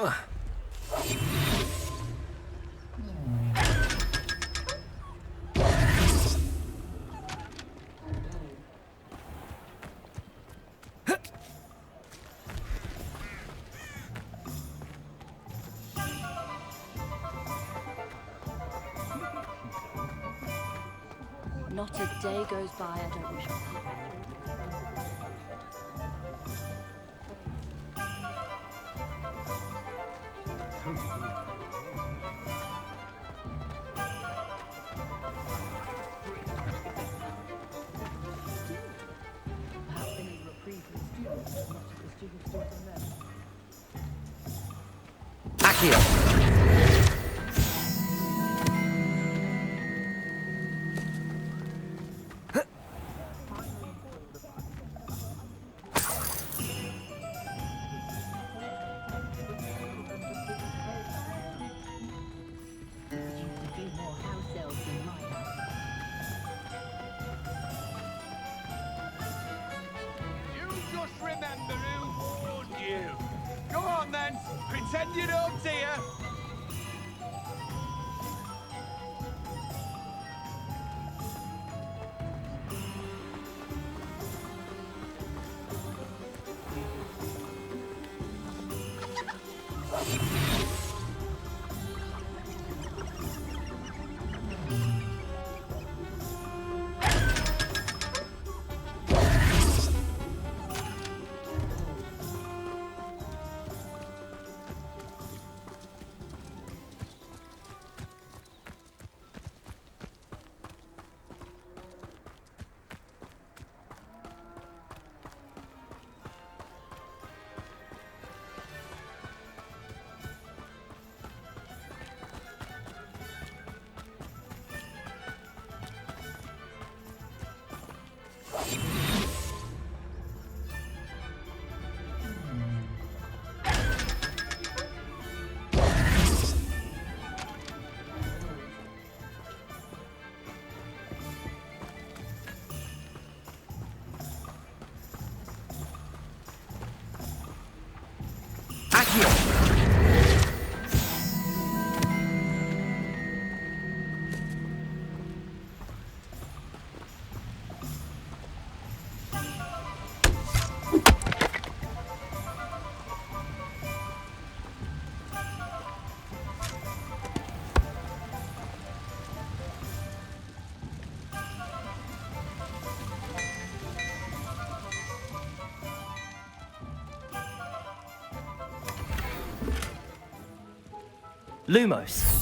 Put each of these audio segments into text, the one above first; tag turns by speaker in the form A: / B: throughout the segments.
A: Not a day goes by I don't wish I
B: Pretend you don't, dear.
C: Lumos.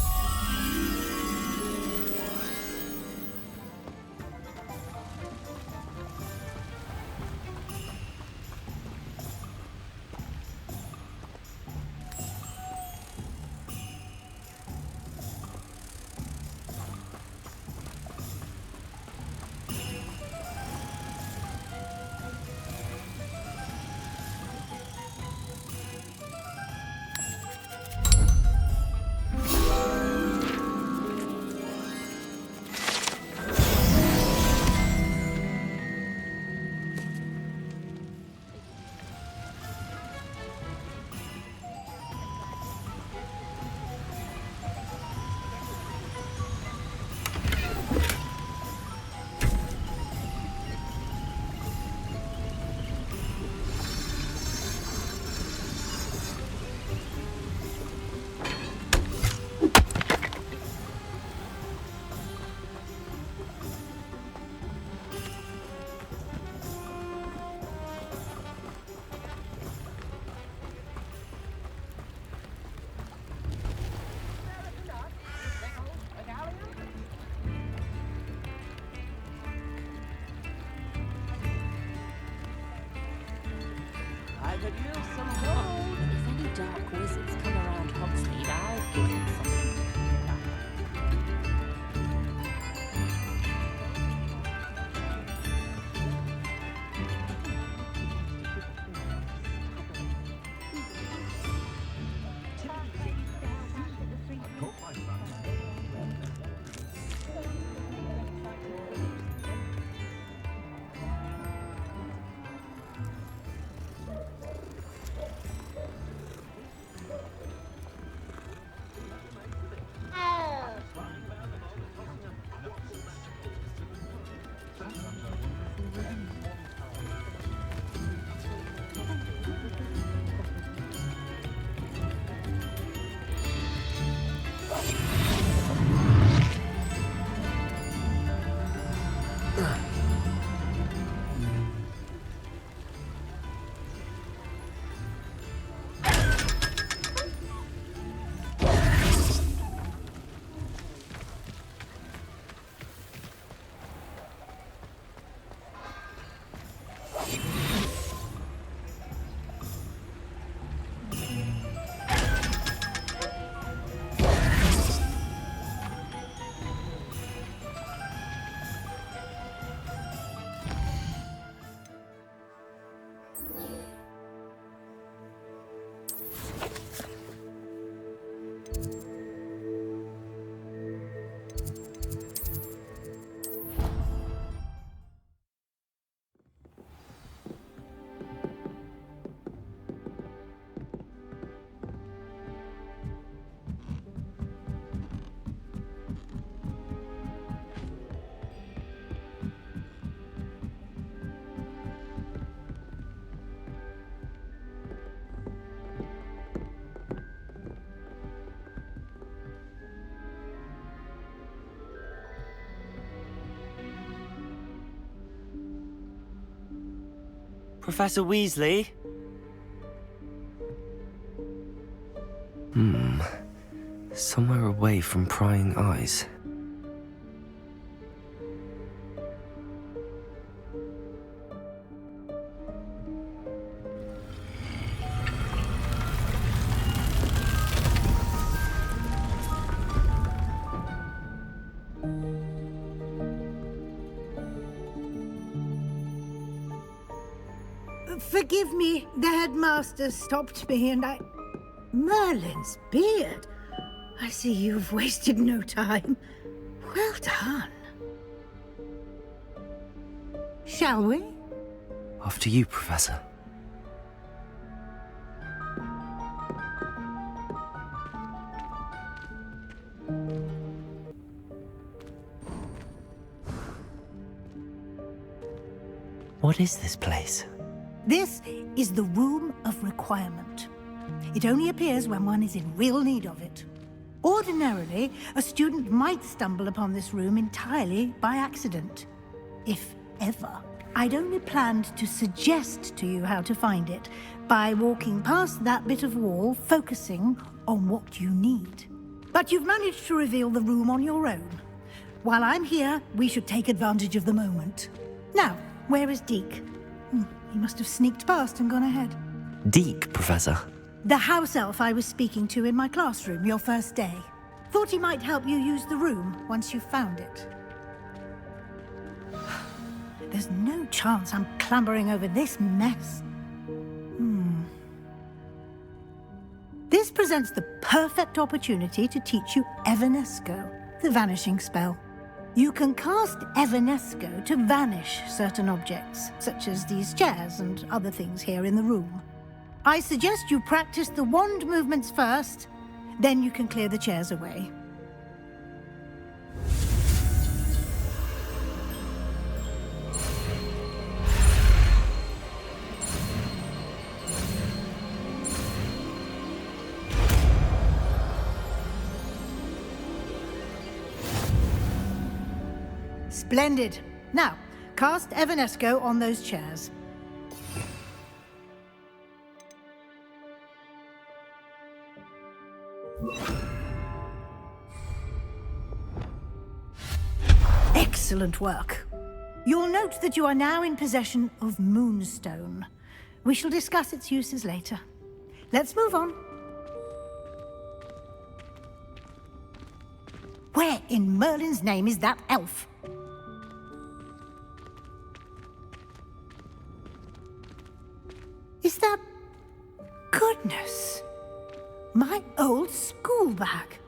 C: Professor Weasley? Somewhere away from prying eyes.
D: Forgive me, the headmaster stopped me and I... Merlin's beard. I see you've wasted no time. Well done. Shall we?
C: After you, Professor. What is this place?
D: This is the Room of Requirement. It only appears when one is in real need of it. Ordinarily, a student might stumble upon this room entirely by accident. If ever. I'd only planned to suggest to you how to find it by walking past that bit of wall, focusing on what you need. But you've managed to reveal the room on your own. While I'm here, we should take advantage of the moment. Now, where is Deke? He must have sneaked past and gone ahead.
C: Deke, Professor.
D: The house elf I was speaking to in my classroom your first day. Thought he might help you use the room once you've found it. There's no chance I'm clambering over this mess. This presents the perfect opportunity to teach you Evanesco, the vanishing spell. You can cast Evanesco to vanish certain objects, such as these chairs and other things here in the room. I suggest you practice the wand movements first, then you can clear the chairs away. Splendid. Now, cast Evanesco on those chairs. Excellent work. You'll note that you are now in possession of Moonstone. We shall discuss its uses later. Let's move on. Where in Merlin's name is that elf? Is that... Goodness! My old school bag.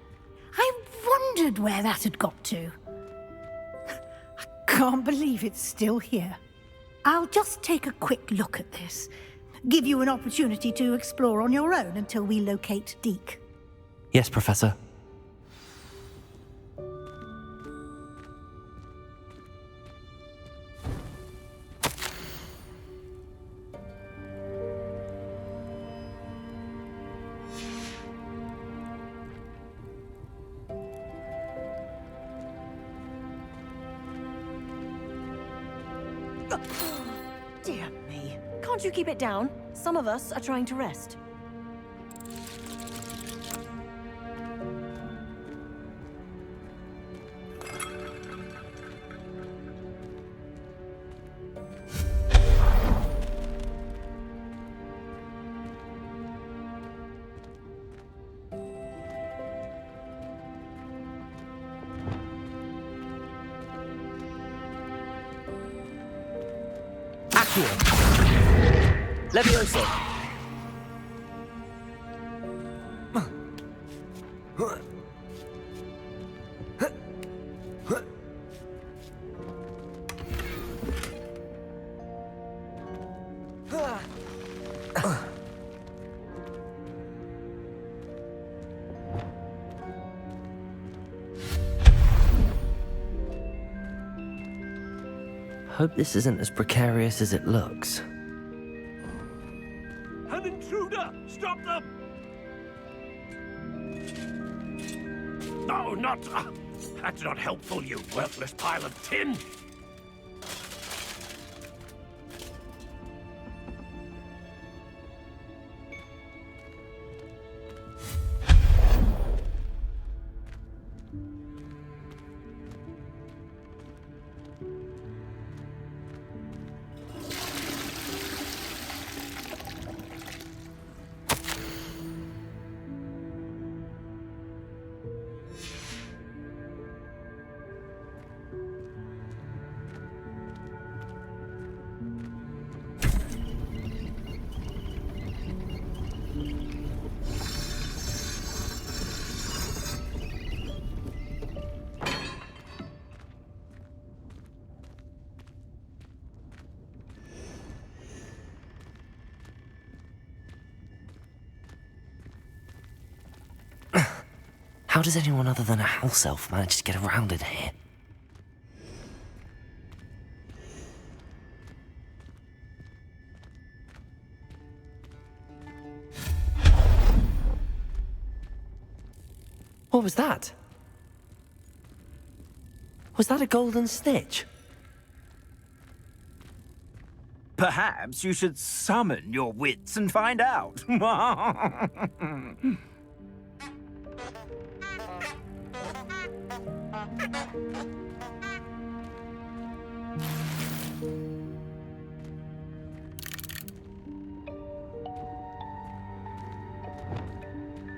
D: I wondered where that had got to. I can't believe it's still here. I'll just take a quick look at this. Give you an opportunity to explore on your own until we locate Deke.
C: Yes, Professor.
A: Dear me. Can't you keep it down? Some of us are trying to rest.
C: Levioso! Hope this isn't as precarious as it looks.
B: An intruder! Stop them! No, not... that's not helpful, you worthless pile of tin!
C: How does anyone other than a house elf manage to get around in here? What was that? Was that a golden snitch?
E: Perhaps you should summon your wits and find out.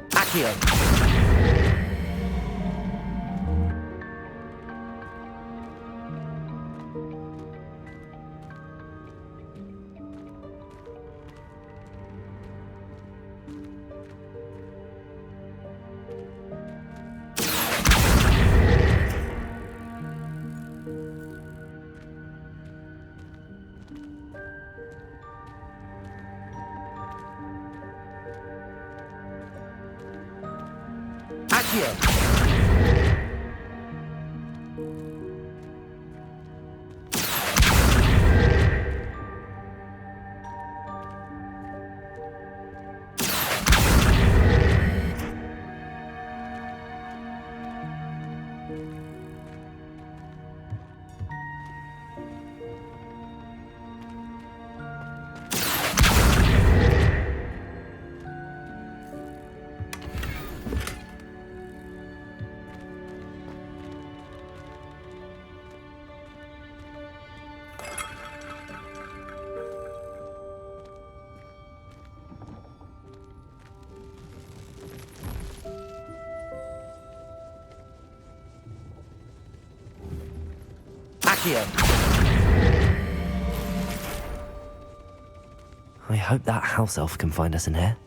C: Accio! I hope that house elf can find us in here.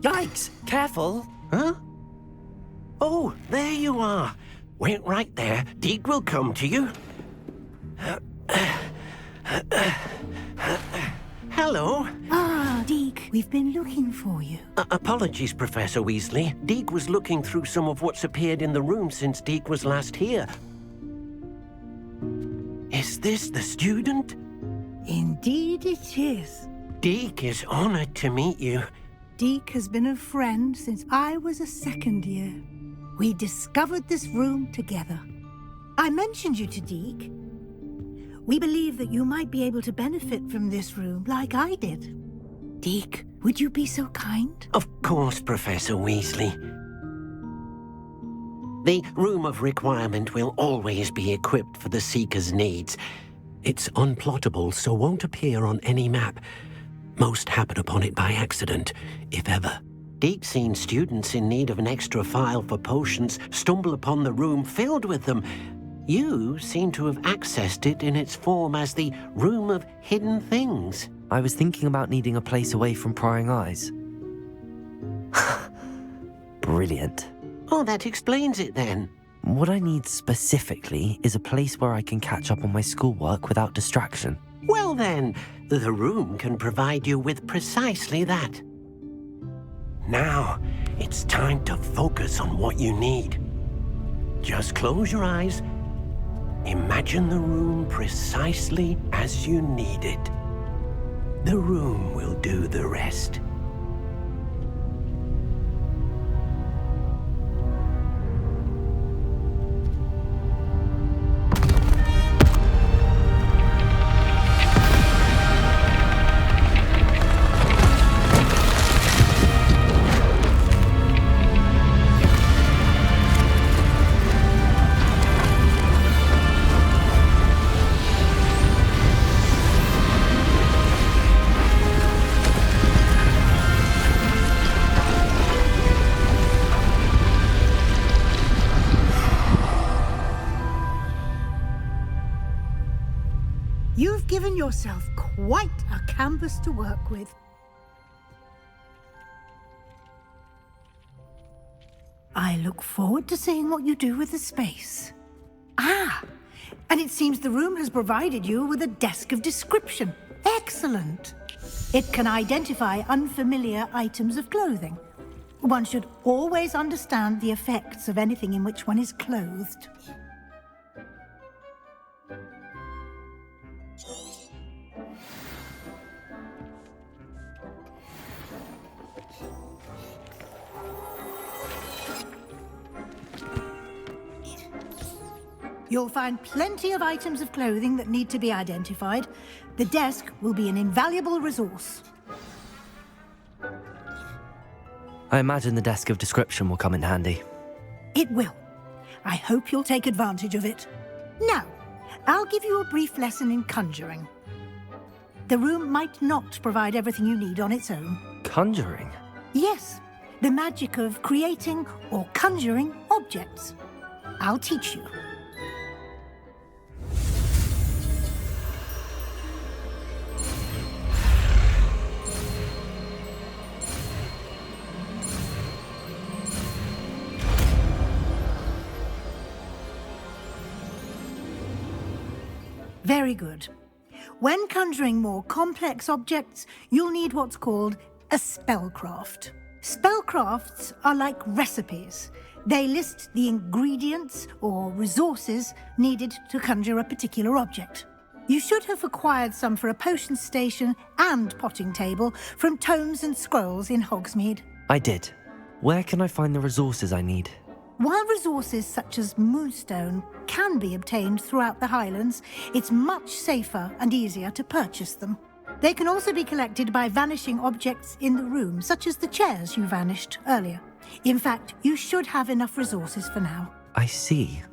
F: Yikes! Careful!
G: Huh? Oh, there you are. Wait right there. Deke will come to you. Hello.
D: Ah, Deke, we've been looking for you.
G: Apologies, Professor Weasley. Deke was looking through some of what's appeared in the room since Deke was last here. Is this the student?
D: Indeed it is.
G: Deke is honored to meet you.
D: Deke has been a friend since I was a second year. We discovered this room together. I mentioned you to Deke. We believe that you might be able to benefit from this room like I did. Deke, would you be so kind?
G: Of course, Professor Weasley. The Room of Requirement will always be equipped for the Seeker's needs. It's unplottable, so won't appear on any map. Most happen upon it by accident, if ever. Deke's seen students in need of an extra file for potions stumble upon the room filled with them. You seem to have accessed it in its form as the Room of Hidden Things.
C: I was thinking about needing a place away from prying eyes. Brilliant.
G: Oh, that explains it then.
C: What I need specifically is a place where I can catch up on my schoolwork without distraction.
G: Well then, the room can provide you with precisely that. Now, it's time to focus on what you need. Just close your eyes. Imagine the room precisely as you need it. The room will do the rest.
D: given yourself quite a canvas to work with. I look forward to seeing what you do with the space. Ah, and it seems the room has provided you with a desk of description. Excellent. It can identify unfamiliar items of clothing. One should always understand the effects of anything in which one is clothed. You'll find plenty of items of clothing that need to be identified. The desk will be an invaluable resource.
C: I imagine the desk of description will come in handy.
D: It will. I hope you'll take advantage of it. Now, I'll give you a brief lesson in conjuring. The room might not provide everything you need on its own.
C: Conjuring?
D: Yes, the magic of creating or conjuring objects. I'll teach you. Very good. When conjuring more complex objects, you'll need what's called a spellcraft. Spellcrafts are like recipes. They list the ingredients or resources needed to conjure a particular object. You should have acquired some for a potion station and potting table from tomes and scrolls in Hogsmeade.
C: I did. Where can I find the resources I need?
D: While resources such as moonstone can be obtained throughout the Highlands, it's much safer and easier to purchase them. They can also be collected by vanishing objects in the room, such as the chairs you vanished earlier. In fact, you should have enough resources for now.
C: I see.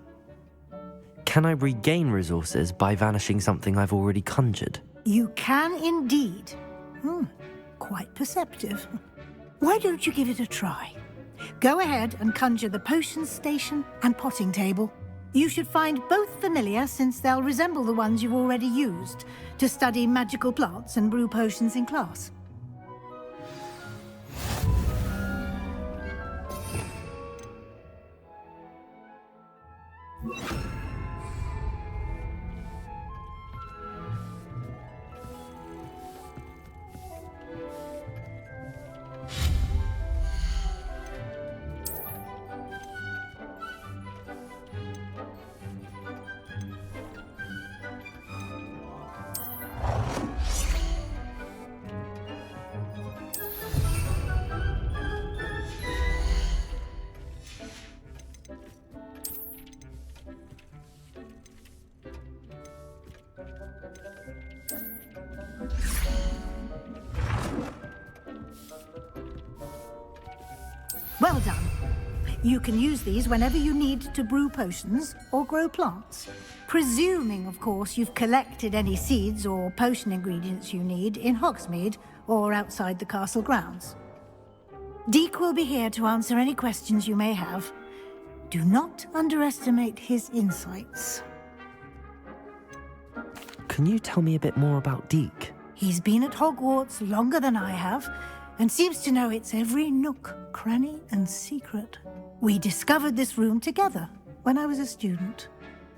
C: Can I regain resources by vanishing something I've already conjured?
D: You can indeed. Quite perceptive. Why don't you give it a try? Go ahead and conjure the potion station and potting table. You should find both familiar, since they'll resemble the ones you've already used to study magical plants and brew potions in class. Well done. You can use these whenever you need to brew potions or grow plants. Presuming, of course, you've collected any seeds or potion ingredients you need in Hogsmeade or outside the castle grounds. Deek will be here to answer any questions you may have. Do not underestimate his insights.
C: Can you tell me a bit more about Deek?
D: He's been at Hogwarts longer than I have, and seems to know its every nook, cranny, and secret. We discovered this room together when I was a student.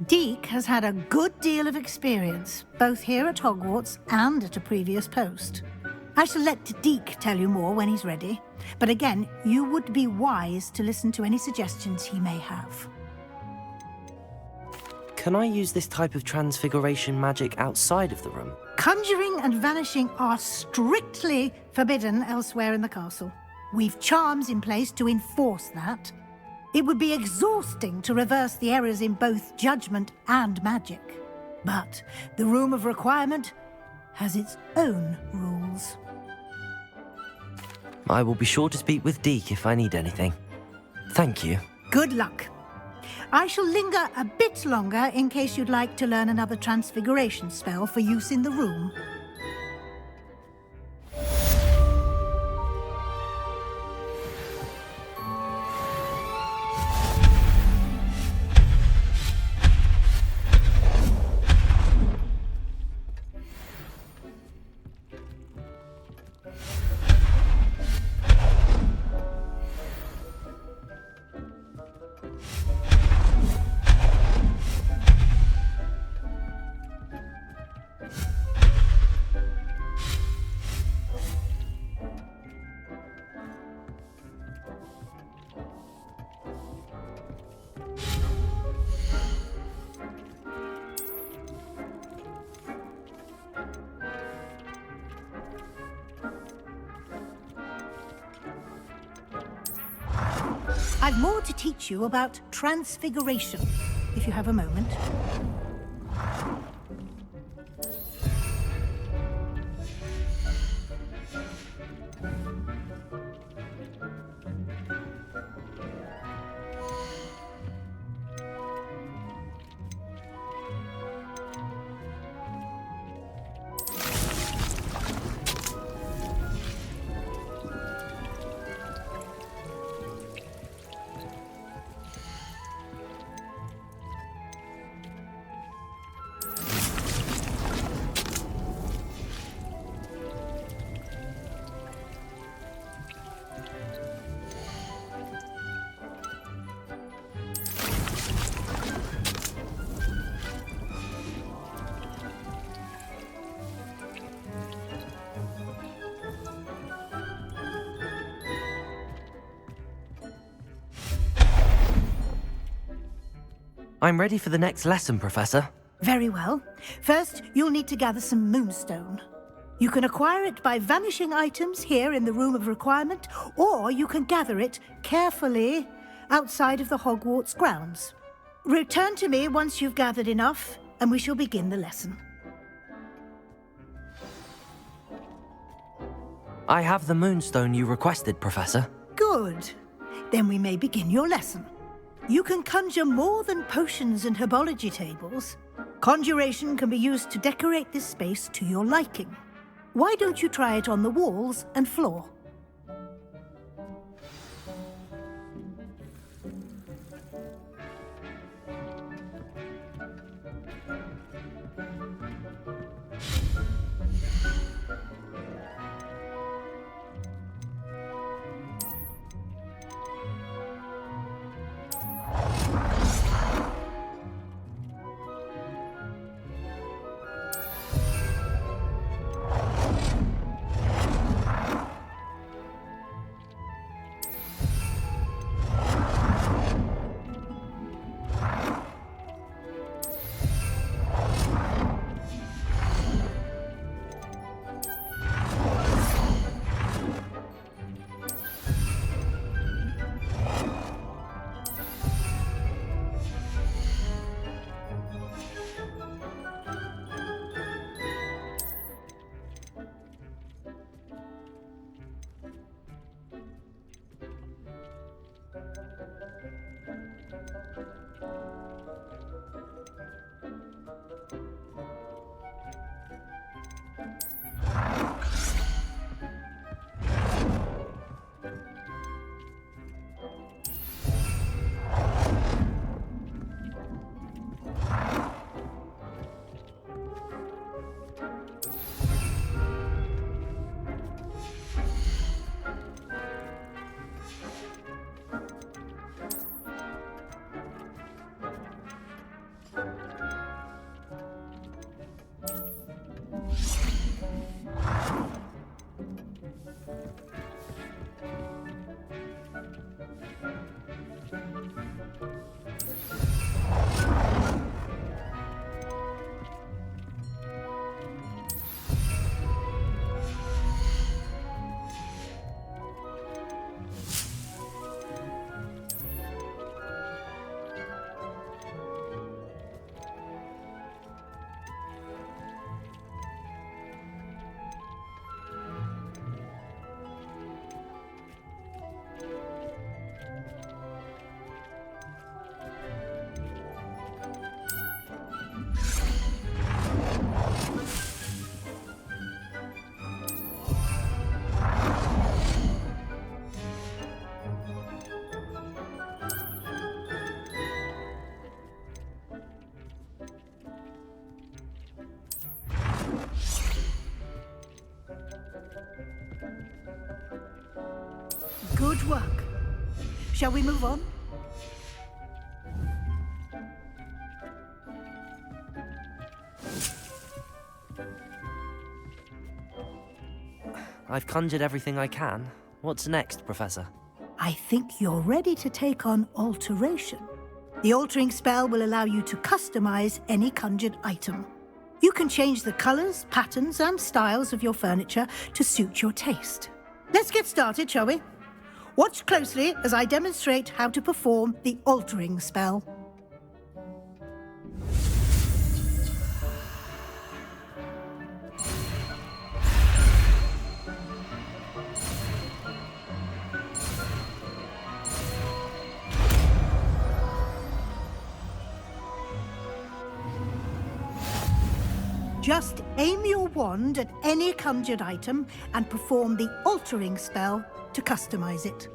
D: Deek has had a good deal of experience, both here at Hogwarts and at a previous post. I shall let Deek tell you more when he's ready, but again, you would be wise to listen to any suggestions he may have.
C: Can I use this type of transfiguration magic outside of the room?
D: Conjuring and vanishing are strictly forbidden elsewhere in the castle. We've charms in place to enforce that. It would be exhausting to reverse the errors in both judgment and magic. But the Room of Requirement has its own rules.
C: I will be sure to speak with Deek if I need anything. Thank you.
D: Good luck. I shall linger a bit longer in case you'd like to learn another transfiguration spell for use in the room. I've more to teach you about transfiguration, if you have a moment.
C: I'm ready for the next lesson, Professor.
D: Very well. First, you'll need to gather some moonstone. You can acquire it by vanishing items here in the Room of Requirement, or you can gather it carefully outside of the Hogwarts grounds. Return to me once you've gathered enough, and we shall begin the lesson.
C: I have the moonstone you requested, Professor.
D: Good. Then we may begin your lesson. You can conjure more than potions and herbology tables. Conjuration can be used to decorate this space to your liking. Why don't you try it on the walls and floor? Good work. Shall we move on?
C: I've conjured everything I can. What's next, Professor?
D: I think you're ready to take on alteration. The altering spell will allow you to customize any conjured item. You can change the colors, patterns, and styles of your furniture to suit your taste. Let's get started, shall we? Watch closely as I demonstrate how to perform the altering spell. Just aim your wand at any conjured item and perform the altering spell to customize it.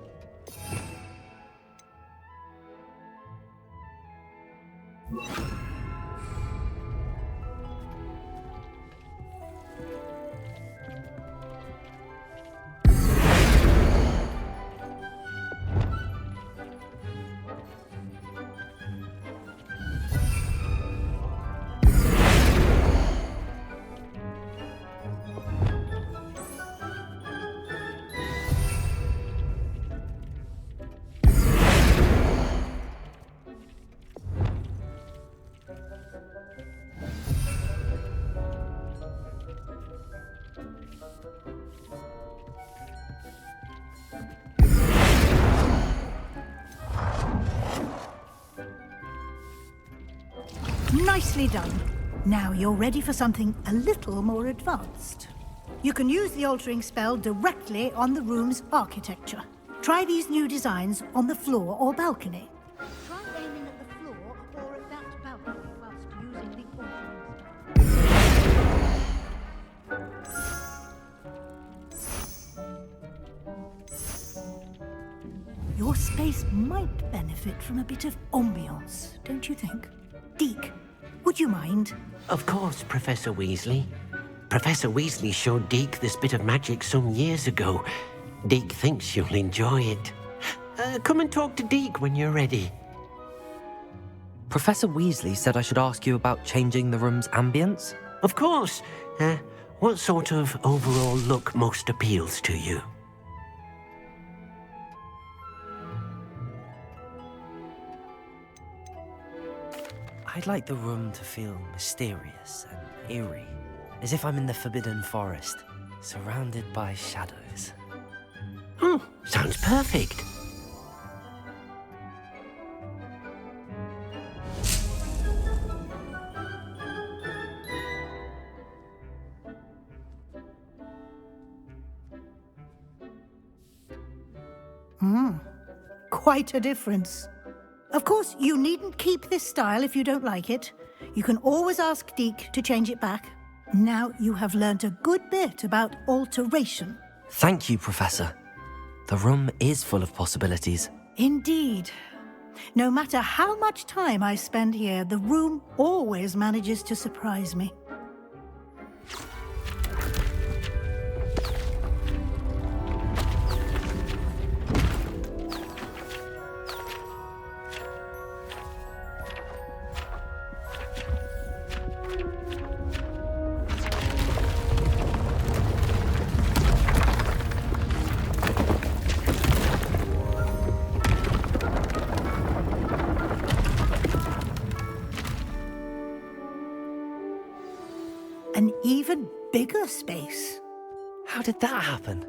D: Nicely done. Now you're ready for something a little more advanced. You can use the altering spell directly on the room's architecture. Try these new designs on the floor or balcony. Try aiming at the floor or at that balcony whilst using the altering spell. Your space might benefit from a bit of ambiance, don't you think? Deke, would you mind?
G: Of course, Professor Weasley. Professor Weasley showed Deke this bit of magic some years ago. Deke thinks you'll enjoy it. Come and talk to Deke when you're ready.
C: Professor Weasley said I should ask you about changing the room's ambience?
G: Of course. What sort of overall look most appeals to you?
C: I'd like the room to feel mysterious and eerie, as if I'm in the Forbidden Forest, surrounded by shadows.
G: Oh, sounds perfect.
D: Quite a difference. Of course, you needn't keep this style if you don't like it. You can always ask Deke to change it back. Now you have learnt a good bit about alteration.
C: Thank you, Professor. The room is full of possibilities.
D: Indeed. No matter how much time I spend here, the room always manages to surprise me. An even bigger space.
C: How did that happen?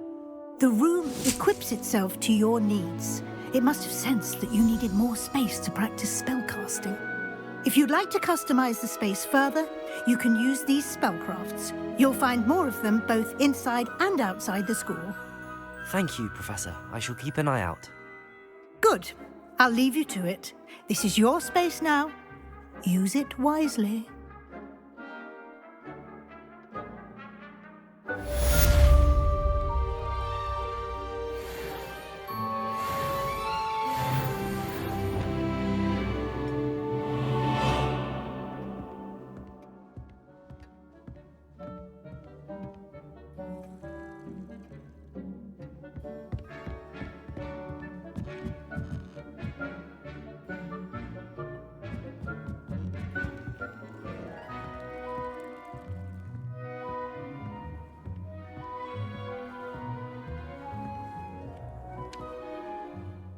D: The room equips itself to your needs. It must have sensed that you needed more space to practice spellcasting. If you'd like to customize the space further, you can use these spellcrafts. You'll find more of them both inside and outside the school.
C: Thank you, Professor. I shall keep an eye out.
D: Good. I'll leave you to it. This is your space now. Use it wisely.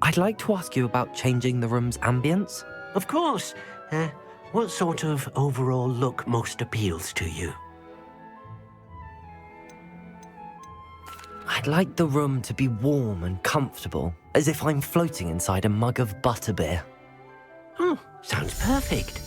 C: I'd like to ask you about changing the room's ambience.
G: Of course. What sort of overall look most appeals to you?
C: I'd like the room to be warm and comfortable, as if I'm floating inside a mug of butterbeer.
G: Oh, sounds perfect.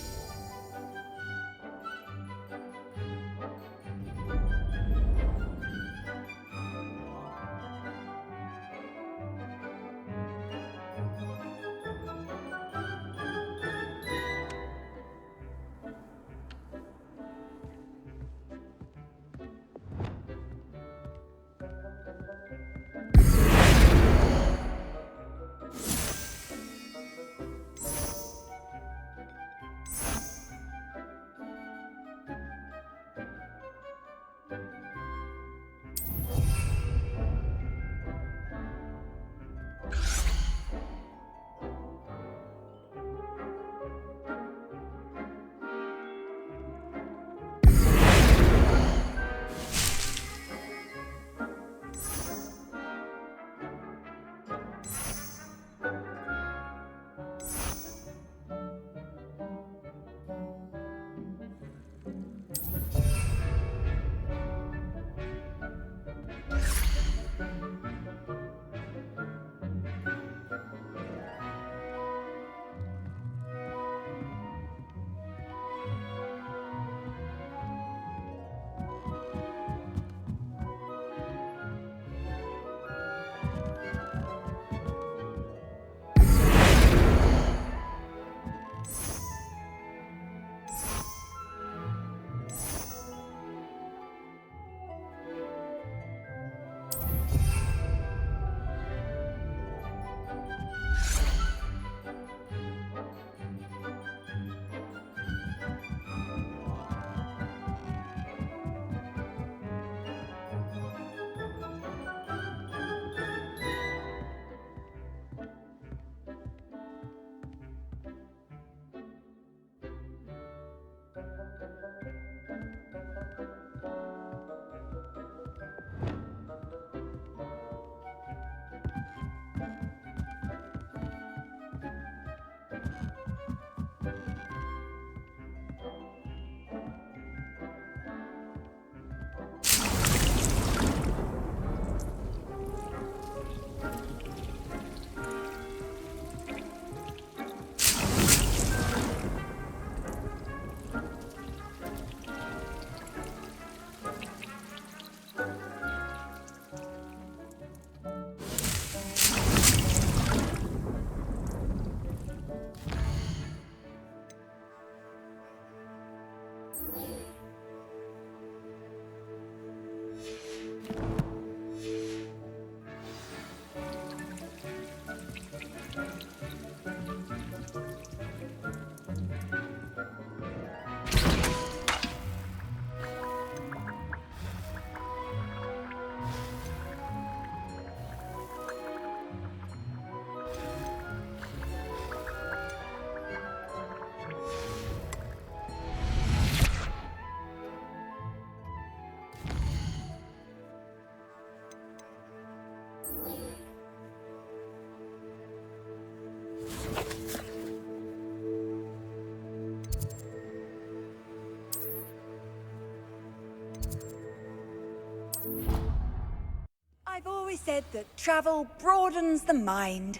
H: I've always said that travel broadens the mind.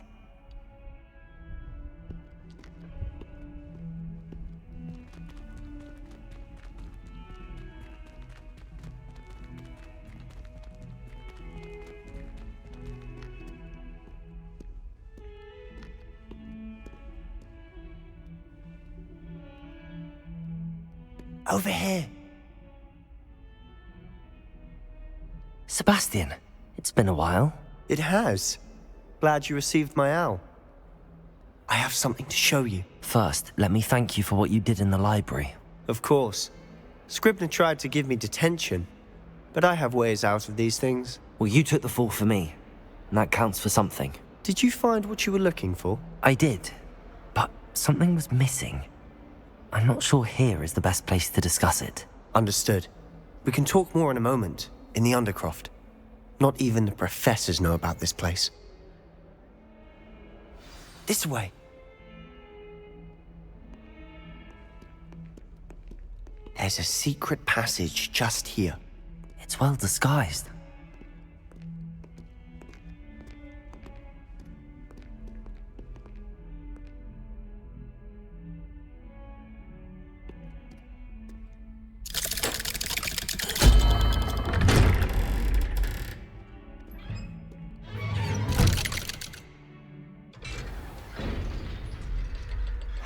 F: Over here.
C: Sebastian, it's been a while.
F: It has. Glad you received my owl. I have something to show you.
C: First, let me thank you for what you did in the library.
F: Of course. Scribner tried to give me detention, but I have ways out of these things.
C: Well, you took the fall for me, and that counts for something.
F: Did you find what you were looking for?
C: I did, but something was missing. I'm not sure here is the best place to discuss it.
F: Understood. We can talk more in a moment, in the Undercroft. Not even the professors know about this place. This way. There's a secret passage just here.
C: It's well disguised.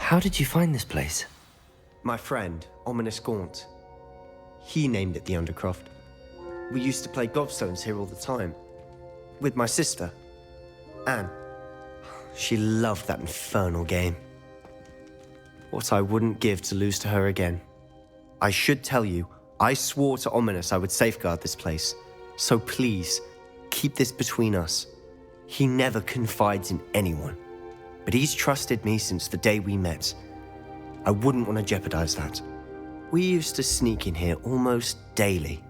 C: How did you find this place?
F: My friend, Ominis Gaunt. He named it the Undercroft. We used to play gobstones here all the time. With my sister, Anne. She loved that infernal game. What I wouldn't give to lose to her again. I should tell you, I swore to Ominis I would safeguard this place. So please, keep this between us. He never confides in anyone. But he's trusted me since the day we met. I wouldn't want to jeopardize that. We used to sneak in here almost daily.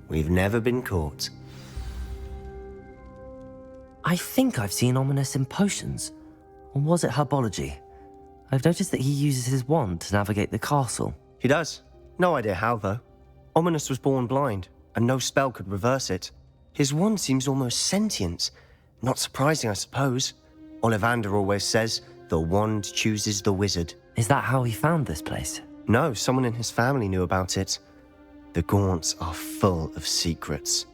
F: We've never been caught.
C: I think I've seen Ominis in potions. Or was it herbology? I've noticed that he uses his wand to navigate the castle.
F: He does. No idea how, though. Ominis was born blind, and no spell could reverse it. His wand seems almost sentient. Not surprising, I suppose. Ollivander always says, the wand chooses the wizard.
C: Is that how he found this place?
F: No, someone in his family knew about it. The Gaunts are full of secrets.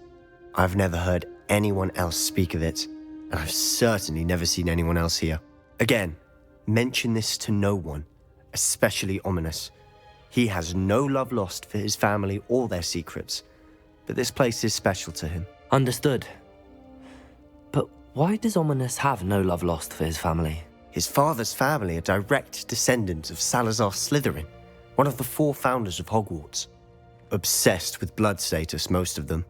F: I've never heard anyone else speak of it, and I've certainly never seen anyone else here. Again, mention this to no one, especially Ominis. He has no love lost for his family or their secrets, but this place is special to him.
C: Understood. But why does Ominis have no love lost for his family?
F: His father's family are direct descendants of Salazar Slytherin, one of the 4 founders of Hogwarts. Obsessed with blood status, most of them.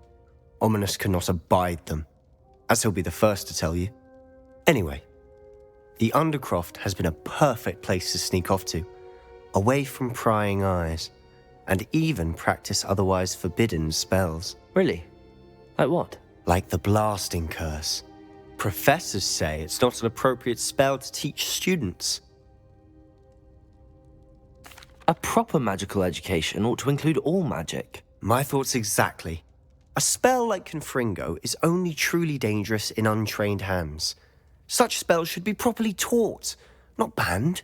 F: Ominis cannot abide them, as he'll be the first to tell you. Anyway, the Undercroft has been a perfect place to sneak off to, away from prying eyes, and even practice otherwise forbidden spells.
C: Really? Like what?
F: Like the blasting curse. Professors say it's not an appropriate spell to teach students.
C: A proper magical education ought to include all magic.
F: My thoughts exactly. A spell like Confringo is only truly dangerous in untrained hands. Such spells should be properly taught, not banned.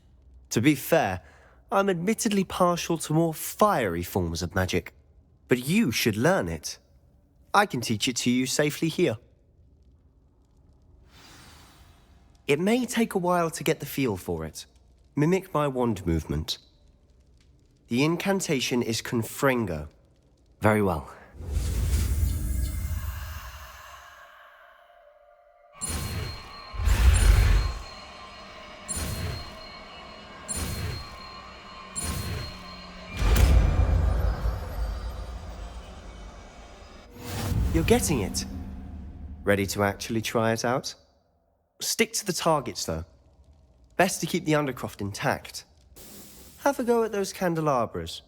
F: To be fair, I'm admittedly partial to more fiery forms of magic. But you should learn it. I can teach it to you safely here. It may take a while to get the feel for it. Mimic my wand movement. The incantation is Confringo.
C: Very well.
F: You're getting it. Ready to actually try it out? Stick to the targets, though. Best to keep the Undercroft intact. Have a go at those candelabras.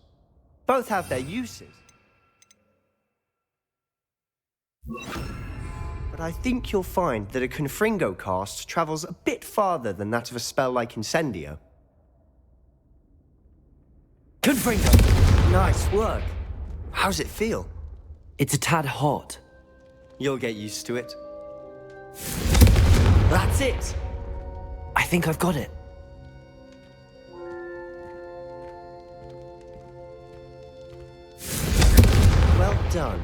F: Both have their uses. But I think you'll find that a Confringo cast travels a bit farther than that of a spell like Incendio. Confringo! Nice work. How's it feel?
C: It's a tad hot.
F: You'll get used to it. That's it!
C: I think I've got it.
F: Well done.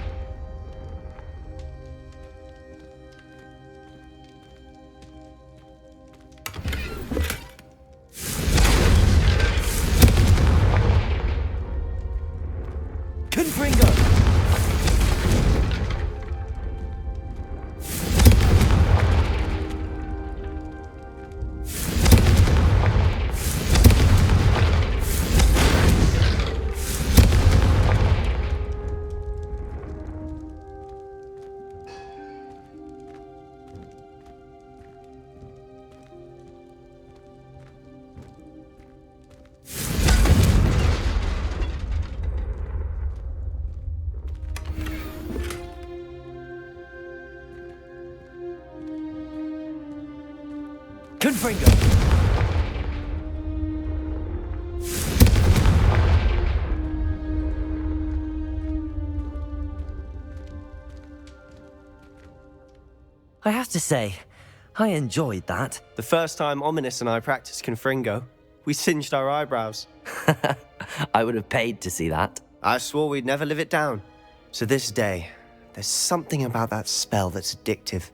F: Confringo! Confringo!
C: I have to say, I enjoyed that.
F: The first time Ominis and I practiced Confringo, we singed our eyebrows.
C: I would have paid to see that.
F: I swore we'd never live it down. To this day, there's something about that spell that's addictive.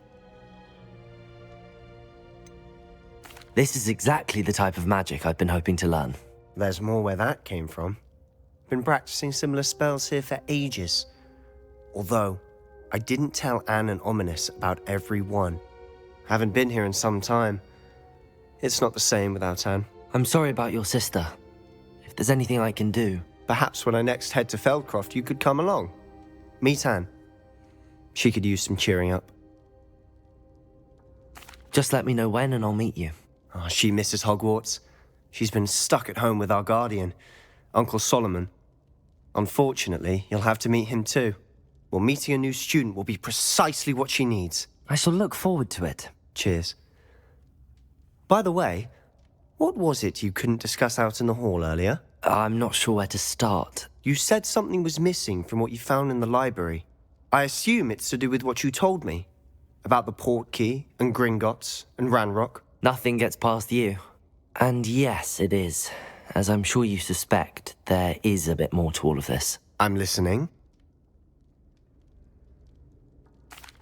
C: This is exactly the type of magic I've been hoping to learn.
F: There's more where that came from. Been practicing similar spells here for ages. Although, I didn't tell Anne and Ominis about every one. Haven't been here in some time. It's not the same without Anne.
C: I'm sorry about your sister. If there's anything I can do...
F: Perhaps when I next head to Feldcroft, you could come along. Meet Anne. She could use some cheering up.
C: Just let me know when and I'll meet you.
F: Oh, she misses Hogwarts. She's been stuck at home with our guardian, Uncle Solomon. Unfortunately, you'll have to meet him too. Well, meeting a new student will be precisely what she needs.
C: I shall look forward to it.
F: Cheers. By the way, what was it you couldn't discuss out in the hall earlier?
C: I'm not sure where to start.
F: You said something was missing from what you found in the library. I assume it's to do with what you told me. About the port key, and Gringotts, and Ranrock.
C: Nothing gets past you. And yes, it is. As I'm sure you suspect, there is a bit more to all of this.
F: I'm listening.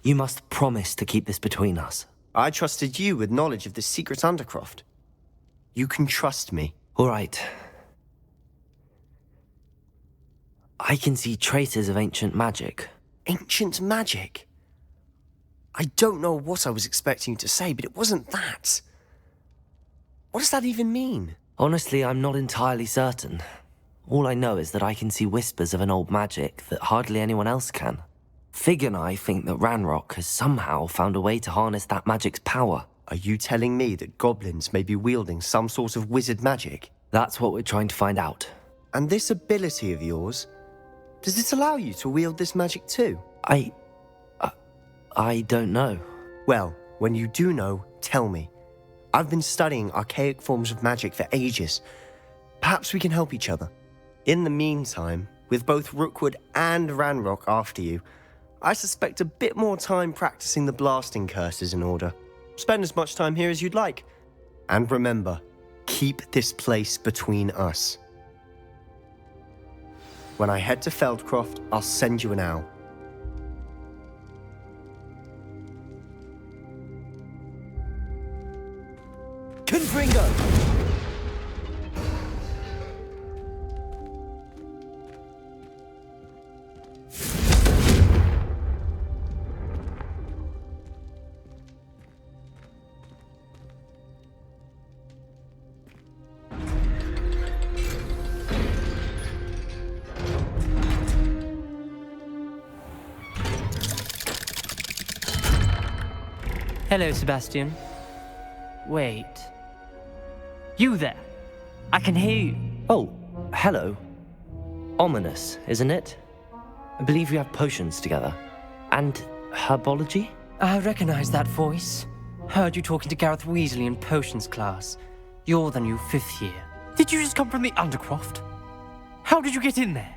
C: You must promise to keep this between us.
F: I trusted you with knowledge of this secret Undercroft. You can trust me.
C: All right. I can see traces of ancient magic.
F: Ancient magic? I don't know what I was expecting you to say, but it wasn't that. What does that even mean?
C: Honestly, I'm not entirely certain. All I know is that I can see whispers of an old magic that hardly anyone else can. Fig and I think that Ranrock has somehow found a way to harness that magic's power.
F: Are you telling me that goblins may be wielding some sort of wizard magic?
C: That's what we're trying to find out.
F: And this ability of yours, does it allow you to wield this magic too?
C: I don't know.
F: Well, when you do know, tell me. I've been studying archaic forms of magic for ages. Perhaps we can help each other. In the meantime, with both Rookwood and Ranrock after you, I suspect a bit more time practicing the blasting curse is in order. Spend as much time here as you'd like. And remember, keep this place between us. When I head to Feldcroft, I'll send you an owl.
C: Confringo!
I: Hello, Sebastian. Wait. You there? I can hear you.
C: Oh, hello. Ominis, isn't it? I believe we have potions together. And herbology?
I: I recognize that voice. Heard you talking to Gareth Weasley in potions class. You're the new 5th year. Did you just come from the Undercroft? How did you get in there?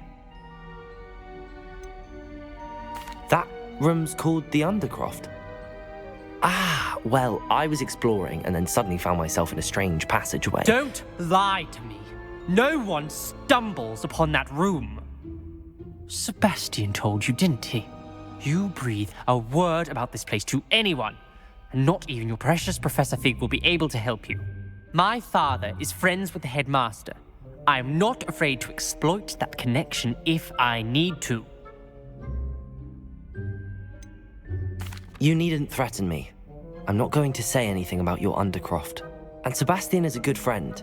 C: That room's called the Undercroft. Ah, well, I was exploring and then suddenly found myself in a strange passageway.
I: Don't lie to me. No one stumbles upon that room. Sebastian told you, didn't he? You breathe a word about this place to anyone, and not even your precious Professor Fig will be able to help you. My father is friends with the headmaster. I am not afraid to exploit that connection if I need to.
C: You needn't threaten me. I'm not going to say anything about your Undercroft. And Sebastian is a good friend.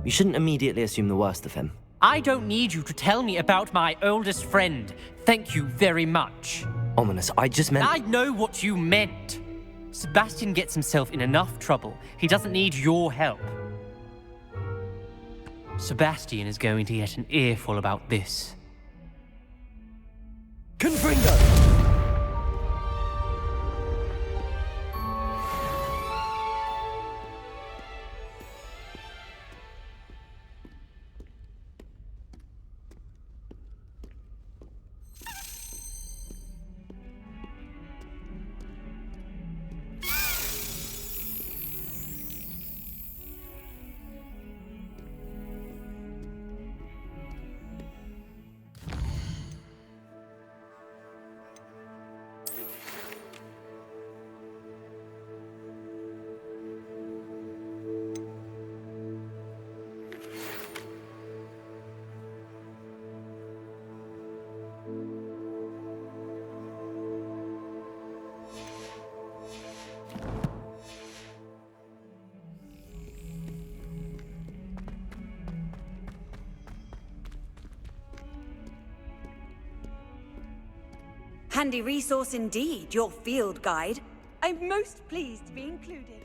C: You shouldn't immediately assume the worst of him.
I: I don't need you to tell me about my oldest friend. Thank you very much.
C: Ominis, I just meant...
I: I know what you meant. Sebastian gets himself in enough trouble. He doesn't need your help. Sebastian is going to get an earful about this.
C: Confringo!
H: handy resource indeed, your field guide. I'm most pleased to be included.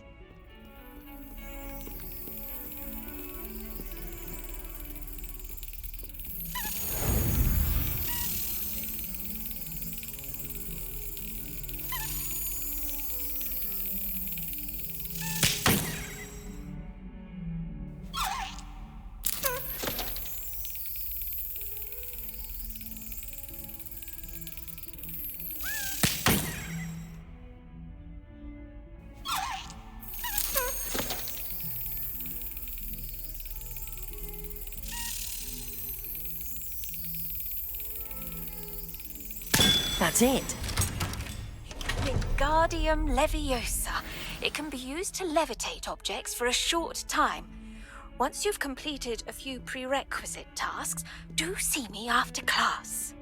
A: That's it.
J: Wingardium Leviosa. It can be used to levitate objects for a short time. Once you've completed a few prerequisite tasks, do see me after class.